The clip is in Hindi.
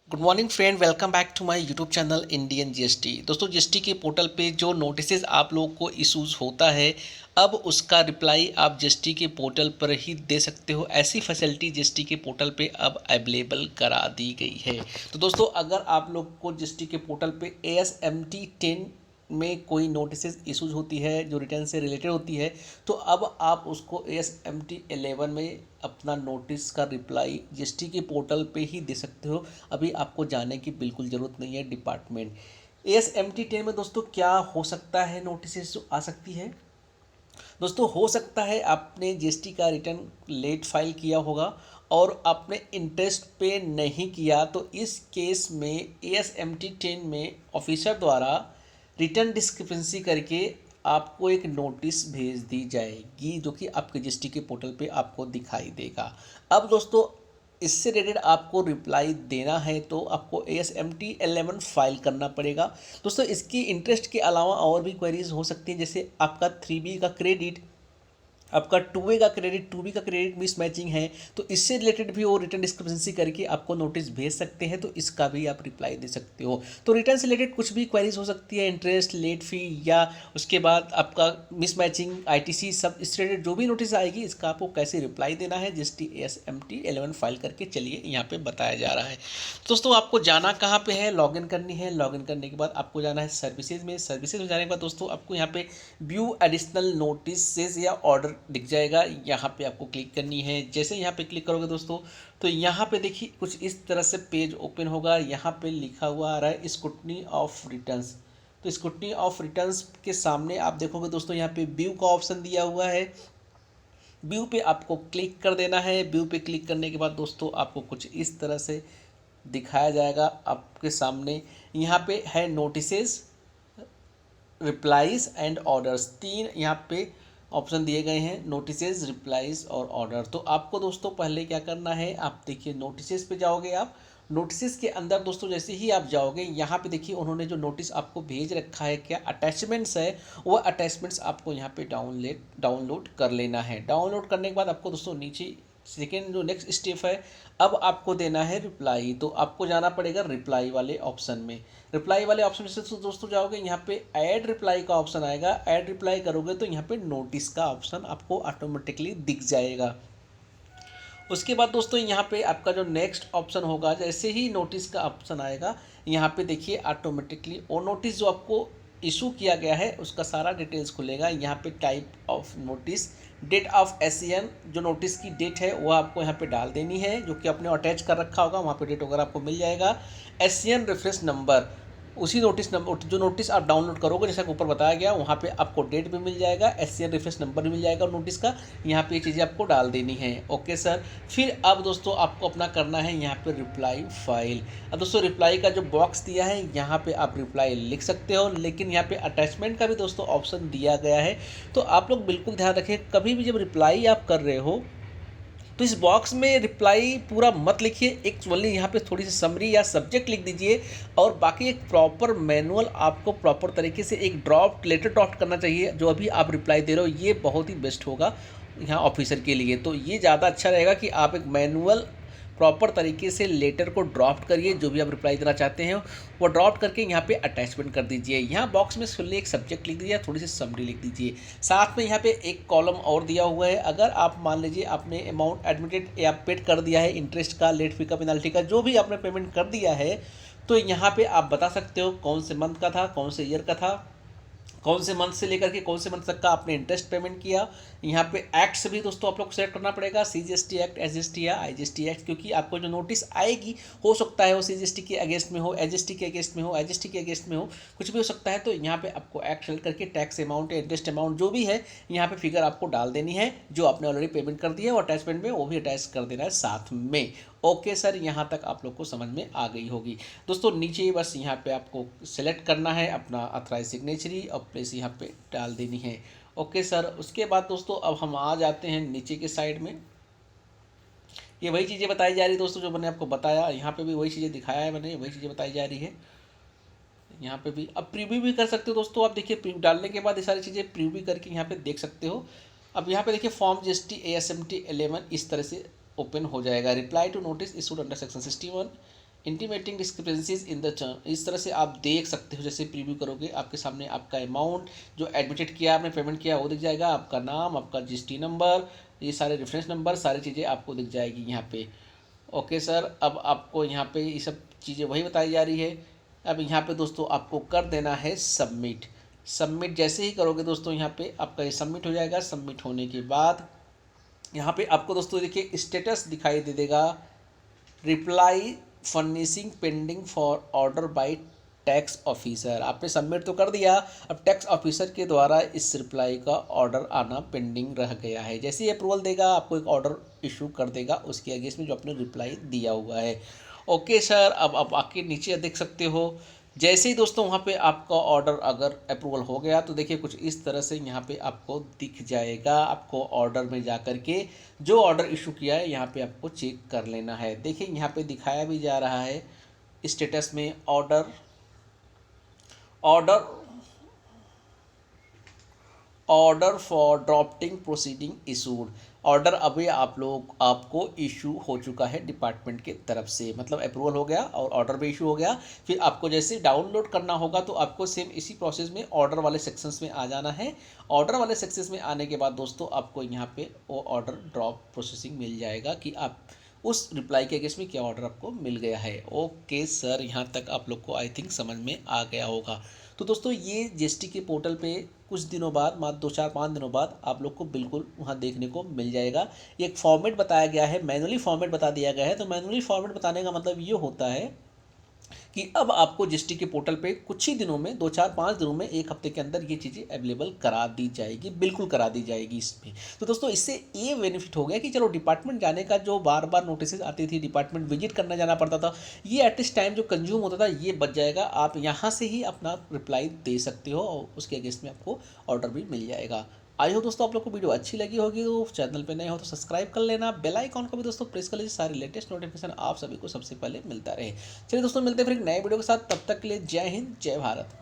Good morning friend, welcome back to my YouTube channel Indian GST. दोस्तों, जीएसटी के पोर्टल पे जो नोटिसेस आप लोगों को इशूज़ होता है, अब उसका रिप्लाई आप जीएसटी के पोर्टल पर ही दे सकते हो। ऐसी फैसिलिटी जीएसटी के पोर्टल पे अब अवेलेबल करा दी गई है। तो दोस्तों, अगर आप लोग को जीएसटी के पोर्टल पे ASMT 10 में कोई नोटिसेस इशूज़ होती है जो रिटर्न से रिलेटेड होती है, तो अब आप उसको ASMT 11 में अपना नोटिस का रिप्लाई जीएसटी के पोर्टल पे ही दे सकते हो। अभी आपको जाने की बिल्कुल ज़रूरत नहीं है डिपार्टमेंट। ASMT 10 में दोस्तों क्या हो सकता है, नोटिस जो आ सकती है दोस्तों, हो सकता है आपने जीएसटी का रिटर्न लेट फाइल किया होगा और आपने इंटरेस्ट पे नहीं किया, तो इस केस में ASMT 10 में ऑफिसर द्वारा रिटर्न डिस्क्रिपेंसी करके आपको एक नोटिस भेज दी जाएगी, जो कि आपके जीएसटी के पोर्टल पे आपको दिखाई देगा। अब दोस्तों, इससे रिलेटेड आपको रिप्लाई देना है तो आपको ASMT 11 फाइल करना पड़ेगा। दोस्तों, इसकी इंटरेस्ट के अलावा और भी क्वेरीज हो सकती हैं, जैसे आपका 3B का क्रेडिट, आपका 2A का क्रेडिट, 2B का क्रेडिट मिसमैचिंग है, तो इससे रिलेटेड भी वो रिटर्न डिस्क्रिपेंसी करके आपको नोटिस भेज सकते हैं, तो इसका भी आप रिप्लाई दे सकते हो। तो रिटर्न से रिलेटेड कुछ भी क्वेरीज हो सकती है, इंटरेस्ट, लेट फी, या उसके बाद आपका मिसमैचिंग, ITC, सब इससे रिलेटेड जो भी नोटिस आएगी, इसका आपको कैसे रिप्लाई देना है जीएसटी ASMT 11 फाइल करके चलिए यहाँ पे बताया जा रहा है। दोस्तों, आपको जाना कहाँ पे है, लॉगिन करनी है। लॉगिन करने के बाद आपको जाना है सर्विसेज में। सर्विसेज में जाने के बाद दोस्तों आपको यहाँ पे व्यू एडिशनल नोटिसेस या ऑर्डर दिख जाएगा, यहाँ पे आपको क्लिक करनी है। जैसे यहाँ पे क्लिक करोगे दोस्तों, तो यहाँ पे देखिए कुछ इस तरह से पेज ओपन होगा। यहाँ पे लिखा हुआ आ रहा है स्क्रूटनी ऑफ रिटर्न्स। तो स्क्रूटनी ऑफ रिटर्न्स के सामने आप देखोगे दोस्तों, यहाँ पे व्यू का ऑप्शन दिया हुआ है। व्यू पे आपको क्लिक कर देना है। व्यू पे क्लिक करने के बाद दोस्तों आपको कुछ इस तरह से दिखाया जाएगा आपके सामने। यहाँ पे है नोटिसेस, रिप्लाईज एंड ऑर्डर्स, तीन यहाँ पे ऑप्शन दिए गए हैं, नोटिसेज, रिप्लाईज और ऑर्डर। तो आपको दोस्तों पहले क्या करना है, आप देखिए नोटिसेज पे जाओगे। आप नोटिसेस के अंदर दोस्तों जैसे ही आप जाओगे, यहाँ पे देखिए उन्होंने जो नोटिस आपको भेज रखा है, क्या अटैचमेंट्स है, वो अटैचमेंट्स आपको यहाँ पे डाउनलोड कर लेना है। डाउनलोड करने के बाद आपको दोस्तों नीचे सेकेंड जो नेक्स्ट स्टेप है, अब आपको देना है रिप्लाई। तो आपको जाना पड़ेगा रिप्लाई वाले ऑप्शन में। रिप्लाई वाले ऑप्शन से तो दोस्तों जाओगे, यहाँ पे ऐड रिप्लाई का ऑप्शन आएगा। ऐड रिप्लाई करोगे तो यहाँ पे नोटिस का ऑप्शन आपको ऑटोमेटिकली दिख जाएगा। उसके बाद दोस्तों यहाँ पे आपका जो नेक्स्ट ऑप्शन होगा, जैसे ही नोटिस का ऑप्शन आएगा, यहाँ पे देखिए ऑटोमेटिकली वो नोटिस जो आपको इशू किया गया है उसका सारा डिटेल्स खुलेगा। यहाँ पे type of notice, date of SCN, जो नोटिस की डेट है वो आपको यहाँ पे डाल देनी है, जो कि आपने अटैच कर रखा होगा, वहाँ पे डेट वगैरह आपको मिल जाएगा। SCN रेफरेंस नंबर, उसी नोटिस नंबर, जो नोटिस आप डाउनलोड करोगे, जैसा कि ऊपर बताया गया, वहाँ पे आपको डेट भी मिल जाएगा, SCN रेफरेंस नंबर भी मिल जाएगा नोटिस का। यहाँ पे ये चीज़ें आपको डाल देनी है। Okay sir. फिर अब दोस्तों आपको अपना करना है यहाँ पे रिप्लाई फाइल। अब दोस्तों रिप्लाई का जो बॉक्स दिया है, यहाँ पे आप रिप्लाई लिख सकते हो, लेकिन यहाँ पे अटैचमेंट का भी दोस्तों ऑप्शन दिया गया है। तो आप लोग बिल्कुल ध्यान रखें, कभी भी जब रिप्लाई आप कर रहे हो तो इस बॉक्स में रिप्लाई पूरा मत लिखिए, एक ओनली यहाँ पे थोड़ी सी समरी या सब्जेक्ट लिख दीजिए, और बाकी एक प्रॉपर मैनुअल आपको प्रॉपर तरीके से एक ड्राफ्ट लेटर ड्राफ्ट करना चाहिए। जो अभी आप रिप्लाई दे रहे हो ये बहुत ही बेस्ट होगा यहाँ ऑफिसर के लिए। तो ये ज़्यादा अच्छा रहेगा कि आप एक मैनुअल प्रॉपर तरीके से लेटर को ड्राफ्ट करिए, जो भी आप रिप्लाई देना चाहते हैं वो ड्राफ्ट करके यहाँ पे अटैचमेंट कर दीजिए। यहाँ बॉक्स में सुन एक सब्जेक्ट लिख दीजिए, थोड़ी सी समरी लिख दीजिए। साथ में यहाँ पे एक कॉलम और दिया हुआ है, अगर आप मान लीजिए आपने अमाउंट एडमिटेड या पेड कर दिया है, इंटरेस्ट का, लेट फी का, पेनल्टी का, जो भी आपने पेमेंट कर दिया है, तो यहाँ पे आप बता सकते हो कौन से मंथ का था, कौन से ईयर का था, कौन से मंथ से लेकर के कौन से मंथ तक का आपने इंटरेस्ट पेमेंट किया। यहाँ पे एक्ट्स भी दोस्तों आप लोग को सेलेक्ट करना पड़ेगा, CGST एक्ट, SGST या IGST एक्ट, क्योंकि आपको जो नोटिस आएगी हो सकता है वो CGST के अगेंस्ट में हो, SGST के अगेंस्ट में हो, IGST के अगेंस्ट में हो, कुछ भी हो सकता है। तो यहाँ पे आपको एक्ट सेलेक्ट करके टैक्स अमाउंट या इंटरेस्ट अमाउंट जो भी है, यहाँ पे फिगर आपको डाल देनी है। जो आपने ऑलरेडी पेमेंट कर दिया है वो अटैचमेंट में वो भी अटैच कर देना है साथ में। ओके सर, यहाँ तक आप लोग को समझ में आ गई होगी। दोस्तों नीचे बस यहाँ पे आपको सेलेक्ट करना है अपना अथराइज सिग्नेचरी और प्लेस यहाँ पे डाल देनी है। Okay sir. उसके बाद दोस्तों अब हम आ जाते हैं नीचे के साइड में। ये वही चीज़ें बताई जा रही है दोस्तों जो मैंने आपको बताया, यहाँ पे भी वही चीज़ें दिखाया है मैंने, वही चीज़ें बताई जा रही है। यहाँ पे भी अब प्रीव्यू भी कर सकते हो दोस्तों। आप देखिए प्रीव्यू डालने के बाद ये सारी चीज़ें प्रीव्यू करके यहाँ पे देख सकते हो। अब यहाँ पे देखिए फॉर्म GST ASMT 11 इस तरह से ओपन हो जाएगा। Reply to notice issued under section 61 intimating discrepancies in the term, इस तरह से आप देख सकते हो। जैसे प्रीव्यू करोगे आपके सामने आपका अमाउंट जो एडमिटेड किया आपने, पेमेंट किया, वो दिख जाएगा, आपका नाम, आपका जीएसटी नंबर, ये सारे रेफरेंस नंबर, सारी चीज़ें आपको दिख जाएगी यहाँ पे। ओके सर, अब आपको यहाँ पे ये सब चीज़ें वही बताई जा रही है। अब यहाँ पे दोस्तों आपको कर देना है सबमिट। सबमिट जैसे ही करोगे दोस्तों यहाँ पे आपका ये सबमिट हो जाएगा। सबमिट होने के बाद यहाँ पे आपको दोस्तों देखिए स्टेटस दिखाई दे देगा, reply furnishing pending for order by tax officer. आपने सबमिट तो कर दिया, अब टैक्स ऑफिसर के द्वारा इस रिप्लाई का ऑर्डर आना पेंडिंग रह गया है। जैसे ही अप्रूवल देगा आपको एक ऑर्डर इशू कर देगा उसके अगेंस्ट में जो आपने रिप्लाई दिया हुआ है। ओके सर, अब आप आके नीचे देख सकते हो। जैसे ही दोस्तों वहाँ पे आपका ऑर्डर अगर अप्रूवल हो गया तो देखिए कुछ इस तरह से यहाँ पे आपको दिख जाएगा। आपको ऑर्डर में जा कर के जो ऑर्डर इशू किया है यहाँ पे आपको चेक कर लेना है। देखिए यहाँ पे दिखाया भी जा रहा है स्टेटस में order order order for drafting proceeding issued. Order अभी आप लोग आपको इशू हो चुका है डिपार्टमेंट के तरफ से, मतलब अप्रूवल हो गया और ऑर्डर भी इशू हो गया। फिर आपको जैसे डाउनलोड करना होगा तो आपको सेम इसी प्रोसेस में ऑर्डर वाले सेक्शंस में आ जाना है। ऑर्डर वाले सेक्शंस में आने के बाद दोस्तों आपको यहाँ पे वो ऑर्डर ड्रॉप प्रोसेसिंग मिल जाएगा कि आप उस रिप्लाई के अगेंस्ट में क्या ऑर्डर आपको मिल गया है। ओके सर, यहाँ तक आप लोग को आई थिंक समझ में आ गया होगा। तो दोस्तों ये जीएसटी के पोर्टल पे कुछ दिनों बाद, मात्र 2-4-5 दिनों बाद आप लोग को बिल्कुल वहाँ देखने को मिल जाएगा। एक फॉर्मेट बताया गया है, मैनुअली फॉर्मेट बता दिया गया है। तो मैनुअली फॉर्मेट बताने का मतलब ये होता है कि अब आपको जीएसटी के पोर्टल पे कुछ ही दिनों में, 2-4-5 दिनों में, एक हफ्ते के अंदर ये चीज़ें अवेलेबल करा दी जाएगी, बिल्कुल करा दी जाएगी इसमें। तो दोस्तों इससे ये बेनिफिट हो गया कि चलो डिपार्टमेंट जाने का जो बार बार नोटिस आती थी, डिपार्टमेंट विजिट करना जाना पड़ता था, ये एटलीस्ट टाइम जो कंज्यूम होता था ये बच जाएगा। आप यहाँ से ही अपना रिप्लाई दे सकते हो और उसके अगेंस्ट में आपको ऑर्डर भी मिल जाएगा। आई हो दोस्तों आप लोग को वीडियो अच्छी लगी होगी, तो चैनल पे नए हो तो सब्सक्राइब कर लेना, बेल आइकॉन को भी दोस्तों प्रेस कर लीजिए, सारे लेटेस्ट नोटिफिकेशन आप सभी को सबसे पहले मिलता रहे। चलिए दोस्तों मिलते हैं फिर एक नए वीडियो के साथ, तब तक के लिए जय हिंद, जय भारत।